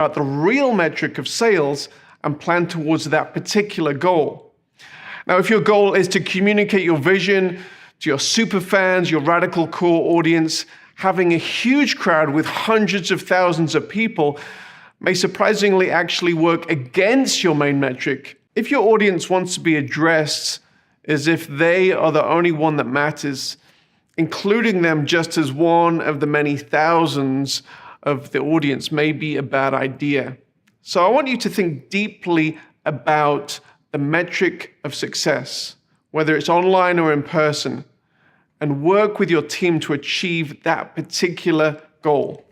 about the real metric of sales and plan towards that particular goal. Now, if your goal is to communicate your vision to your super fans, your radical core audience, having a huge crowd with hundreds of thousands of people may surprisingly actually work against your main metric. If your audience wants to be addressed as if they are the only one that matters, including them just as one of the many thousands of the audience may be a bad idea. So I want you to think deeply about the metric of success, whether it's online or in person, and work with your team to achieve that particular goal.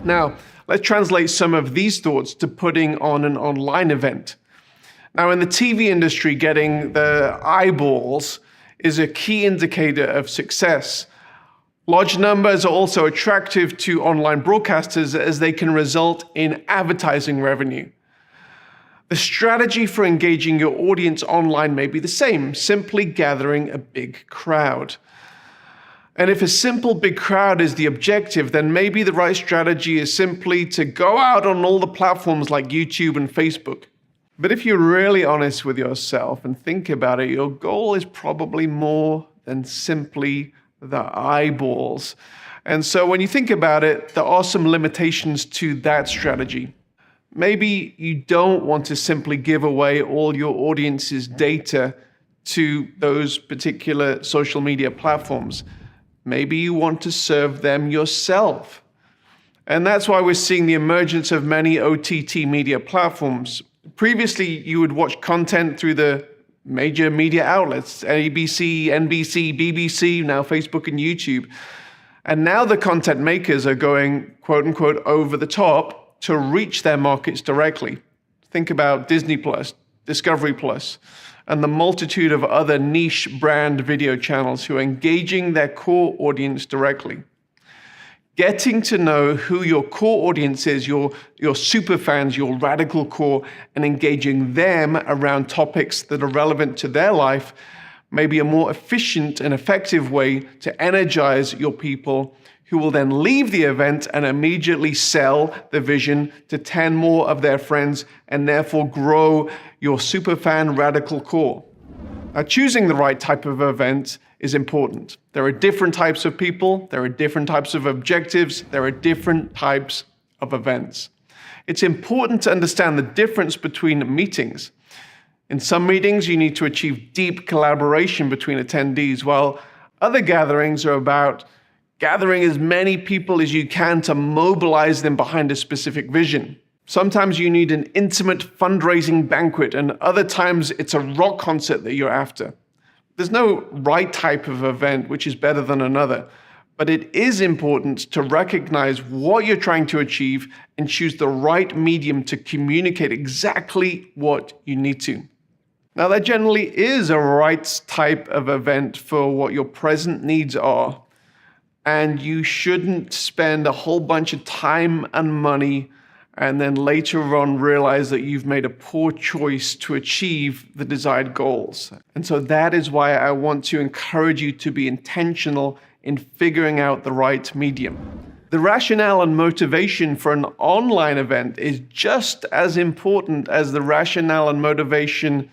Now, let's translate some of these thoughts to putting on an online event. Now, in the TV industry, getting the eyeballs is a key indicator of success. Large numbers are also attractive to online broadcasters as they can result in advertising revenue. The strategy for engaging your audience online may be the same, simply gathering a big crowd. And if a simple big crowd is the objective, then maybe the right strategy is simply to go out on all the platforms like YouTube and Facebook. But if you're really honest with yourself and think about it, your goal is probably more than simply the eyeballs. And so when you think about it, there are some limitations to that strategy. Maybe you don't want to simply give away all your audience's data to those particular social media platforms. Maybe you want to serve them yourself. And that's why we're seeing the emergence of many OTT media platforms. Previously, you would watch content through the major media outlets, ABC, NBC, BBC, now Facebook and YouTube. And now the content makers are going, quote unquote, over the top to reach their markets directly. Think about Disney Plus, Discovery Plus, and the multitude of other niche brand video channels who are engaging their core audience directly. Getting to know who your core audience is, your super fans, your radical core, and engaging them around topics that are relevant to their life may be a more efficient and effective way to energize your people, who will then leave the event and immediately sell the vision to 10 more of their friends and therefore grow your superfan radical core. Now, choosing the right type of event is important. There are different types of people, there are different types of objectives, there are different types of events. It's important to understand the difference between meetings. In some meetings, you need to achieve deep collaboration between attendees, while other gatherings are about gathering as many people as you can to mobilize them behind a specific vision. Sometimes you need an intimate fundraising banquet, and other times it's a rock concert that you're after. There's no right type of event which is better than another, but it is important to recognize what you're trying to achieve and choose the right medium to communicate exactly what you need to. Now, there generally is a right type of event for what your present needs are, and you shouldn't spend a whole bunch of time and money and then later on realize that you've made a poor choice to achieve the desired goals. And so that is why I want to encourage you to be intentional in figuring out the right medium. The rationale and motivation for an online event is just as important as the rationale and motivation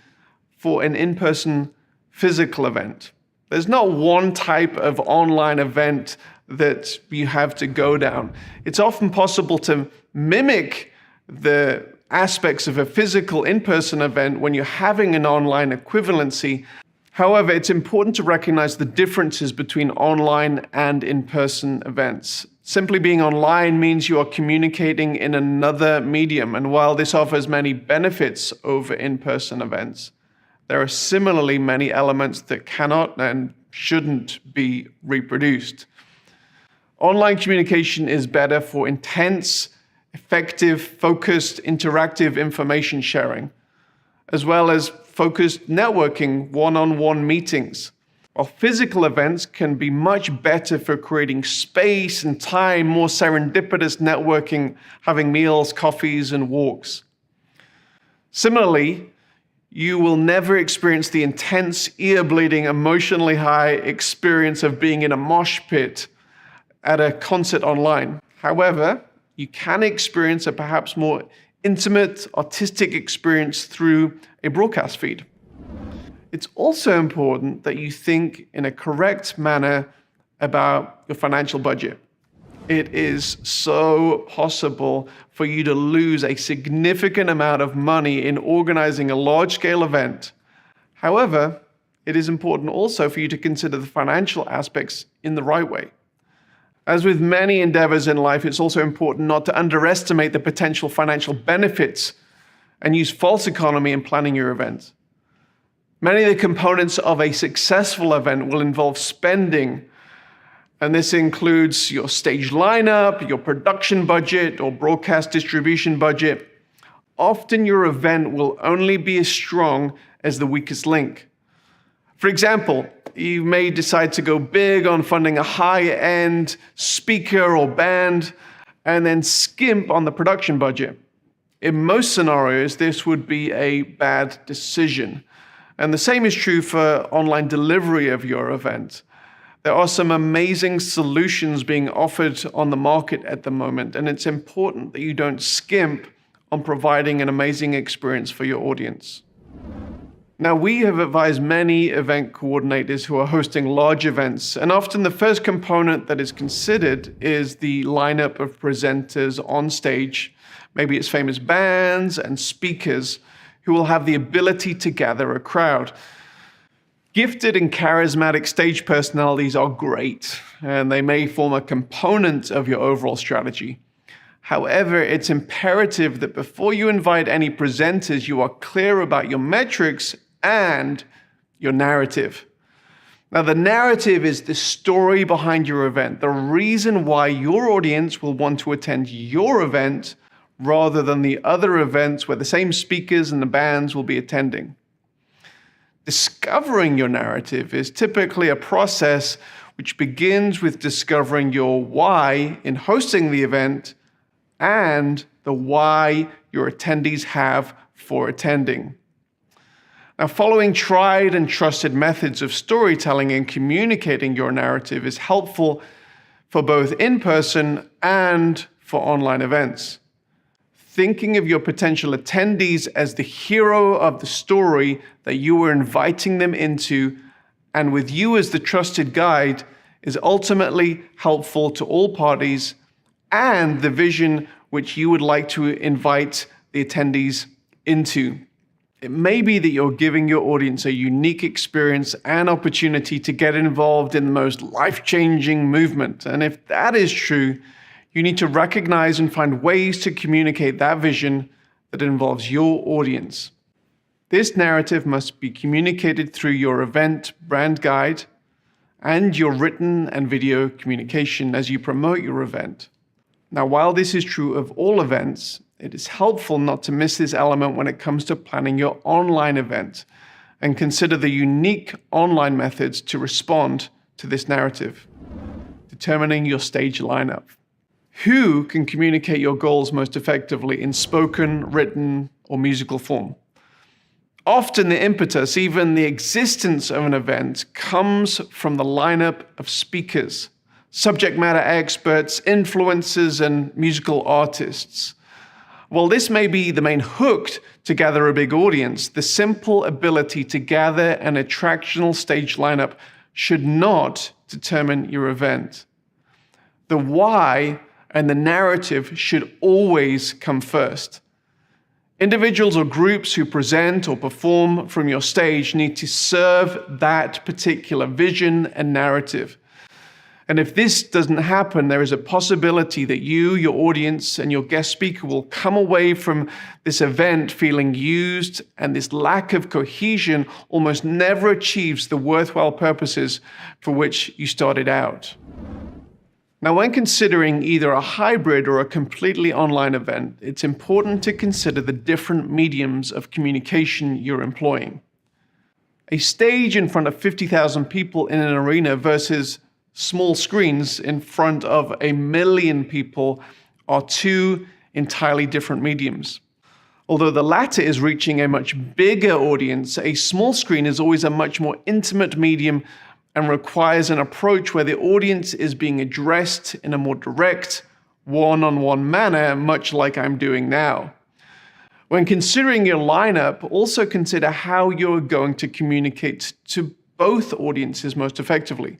for an in-person physical event. There's not one type of online event that you have to go down. It's often possible to mimic the aspects of a physical in-person event when you're having an online equivalency. However, it's important to recognize the differences between online and in-person events. Simply being online means you are communicating in another medium, and while this offers many benefits over in-person events, there are similarly many elements that cannot and shouldn't be reproduced. Online communication is better for intense, effective, focused, interactive information sharing, as well as focused networking, one-on-one meetings. While physical events can be much better for creating space and time, more serendipitous networking, having meals, coffees, and walks. Similarly, you will never experience the intense, ear-bleeding, emotionally high experience of being in a mosh pit at a concert online. However, you can experience a perhaps more intimate, artistic experience through a broadcast feed. It's also important that you think in a correct manner about your financial budget. It is so possible for you to lose a significant amount of money in organizing a large-scale event. However, it is important also for you to consider the financial aspects in the right way. As with many endeavors in life, it's also important not to underestimate the potential financial benefits and use false economy in planning your event. Many of the components of a successful event will involve spending, and this includes your stage lineup, your production budget, or broadcast distribution budget. Often your event will only be as strong as the weakest link. For example, you may decide to go big on funding a high-end speaker or band and then skimp on the production budget. In most scenarios, this would be a bad decision. And the same is true for online delivery of your event. There are some amazing solutions being offered on the market at the moment, and it's important that you don't skimp on providing an amazing experience for your audience. Now, we have advised many event coordinators who are hosting large events, and often the first component that is considered is the lineup of presenters on stage. Maybe it's famous bands and speakers who will have the ability to gather a crowd. Gifted and charismatic stage personalities are great, and they may form a component of your overall strategy. However, it's imperative that before you invite any presenters, you are clear about your metrics and your narrative. Now, the narrative is the story behind your event, the reason why your audience will want to attend your event rather than the other events where the same speakers and the bands will be attending. Discovering your narrative is typically a process which begins with discovering your why in hosting the event and the why your attendees have for attending. Now, following tried and trusted methods of storytelling and communicating your narrative is helpful for both in-person and for online events. Thinking of your potential attendees as the hero of the story that you are inviting them into, and with you as the trusted guide, is ultimately helpful to all parties and the vision which you would like to invite the attendees into. It may be that you're giving your audience a unique experience and opportunity to get involved in the most life-changing movement. And if that is true, you need to recognize and find ways to communicate that vision that involves your audience. This narrative must be communicated through your event brand guide and your written and video communication as you promote your event. Now, while this is true of all events, it is helpful not to miss this element when it comes to planning your online event, and consider the unique online methods to respond to this narrative. Determining your stage lineup. Who can communicate your goals most effectively in spoken, written, or musical form? Often the impetus, even the existence of an event, comes from the lineup of speakers, subject matter experts, influencers, and musical artists. While this may be the main hook to gather a big audience, the simple ability to gather an attractional stage lineup should not determine your event. The why and the narrative should always come first. Individuals or groups who present or perform from your stage need to serve that particular vision and narrative. And if this doesn't happen, there is a possibility that you, your audience, and your guest speaker will come away from this event feeling used, and this lack of cohesion almost never achieves the worthwhile purposes for which you started out. Now, when considering either a hybrid or a completely online event, it's important to consider the different mediums of communication you're employing. A stage in front of 50,000 people in an arena versus small screens in front of 1 million people are two entirely different mediums. Although the latter is reaching a much bigger audience, a small screen is always a much more intimate medium and requires an approach where the audience is being addressed in a more direct, one-on-one manner, much like I'm doing now. When considering your lineup, also consider how you're going to communicate to both audiences most effectively,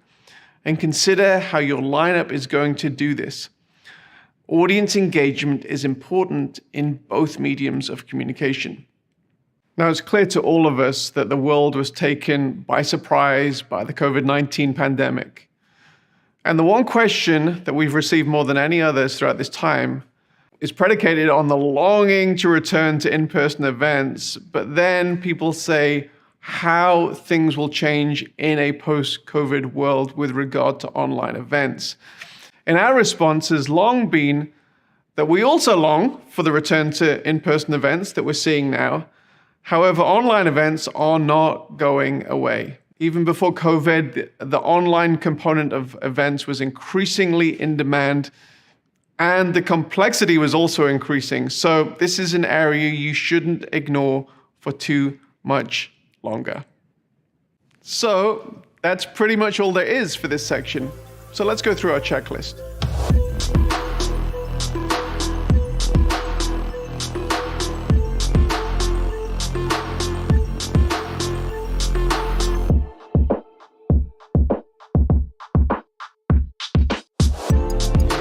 and consider how your lineup is going to do this. Audience engagement is important in both mediums of communication. Now, it's clear to all of us that the world was taken by surprise by the COVID-19 pandemic. And the one question that we've received more than any others throughout this time is predicated on the longing to return to in-person events, but then people say how things will change in a post-COVID world with regard to online events. And our response has long been that we also long for the return to in-person events that we're seeing now. However, online events are not going away. Even before COVID, the online component of events was increasingly in demand, and the complexity was also increasing. So this is an area you shouldn't ignore for too much longer. So that's pretty much all there is for this section. So let's go through our checklist.